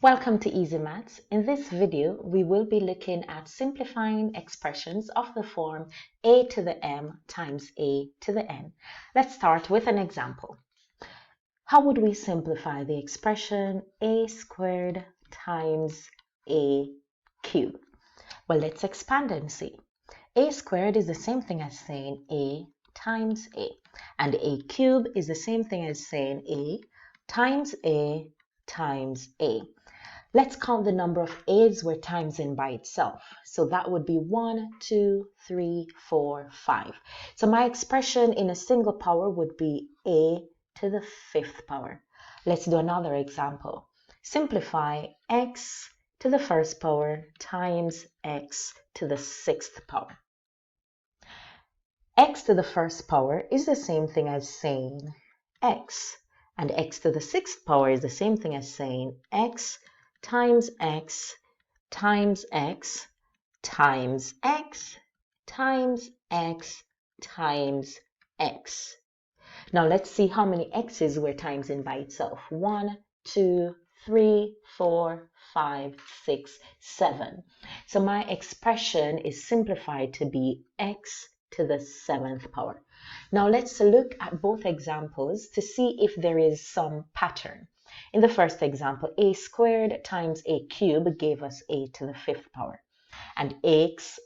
Welcome to Easy Maths. In this video, we will be looking at simplifying expressions of the form a to the m times a to the n. Let's start with an example. How would we simplify the expression a squared times a cubed? Well, let's expand and see. A squared is the same thing as saying a times a, and a cubed is the same thing as saying a times a times a. Let's count the number of a's we're timesing by itself. So that would be 1, 2, 3, 4, 5. So my expression in a single power would be a to the 5th power. Let's do another example. Simplify x to the 1st power times x to the 6th power. X to the 1st power is the same thing as saying x, and x to the 6th power is the same thing as saying x times x times x times x times x times x. Now let's see how many x's we're timesing by itself. 1, 2, 3, 4, 5, 6, 7. So my expression is simplified to be x to the 7th power. Now let's look at both examples to see if there is some pattern. In the first example, a squared times a cubed gave us a to the 5th power. And x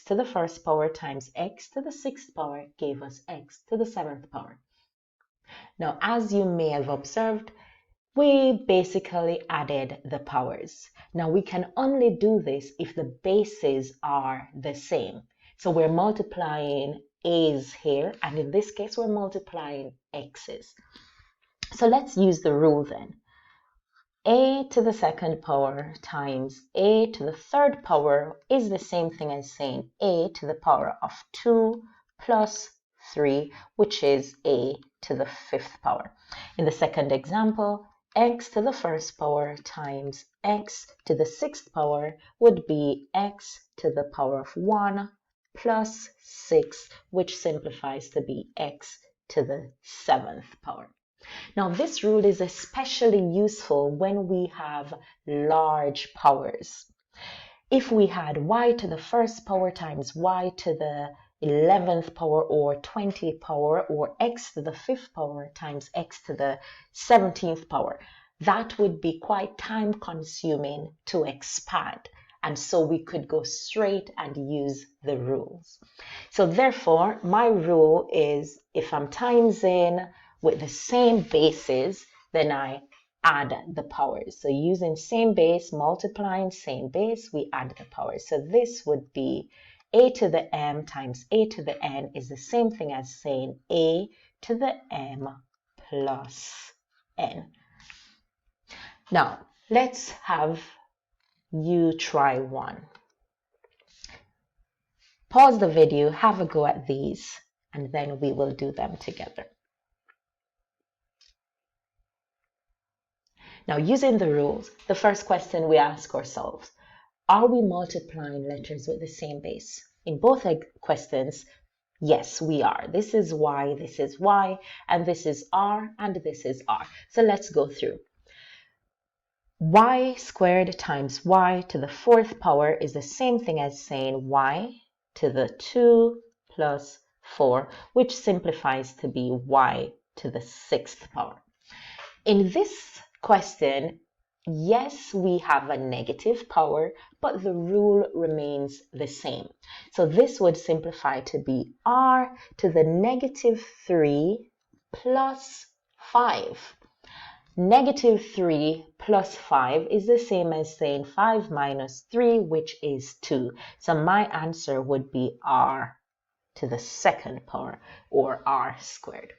to the 1st power times x to the 6th power gave us x to the 7th power. Now, as you may have observed, we basically added the powers. Now, we can only do this if the bases are the same. So we're multiplying a's here, and in this case, we're multiplying x's. So let's use the rule then. A to the 2nd power times a to the 3rd power is the same thing as saying a to the power of 2 plus 3, which is a to the 5th power. In the second example, x to the 1st power times x to the 6th power would be x to the power of 1 plus 6, which simplifies to be x to the 7th power. Now, this rule is especially useful when we have large powers. If we had y to the 1st power times y to the 11th power or 20th power, or x to the 5th power times x to the 17th power, that would be quite time consuming to expand. And so we could go straight and use the rules. So therefore, my rule is if I'm timesing with the same bases, then I add the powers. So using same base, multiplying same base, we add the powers. So this would be a to the m times a to the n is the same thing as saying a to the m plus n. Now, let's have you try one. Pause the video, have a go at these, and then we will do them together. Now, using the rules, the first question we ask ourselves, are we multiplying letters with the same base? In both questions, yes, we are. This is y, and this is r, and this is r. So let's go through. Y squared times y to the 4th power is the same thing as saying y to the 2 plus 4, which simplifies to be y to the 6th power. In this question, yes, we have a negative power, but the rule remains the same. So this would simplify to be r to the negative 3 plus 5. Negative 3 plus 5 is the same as saying 5 minus 3, which is 2. So my answer would be r to the 2nd power, or r squared.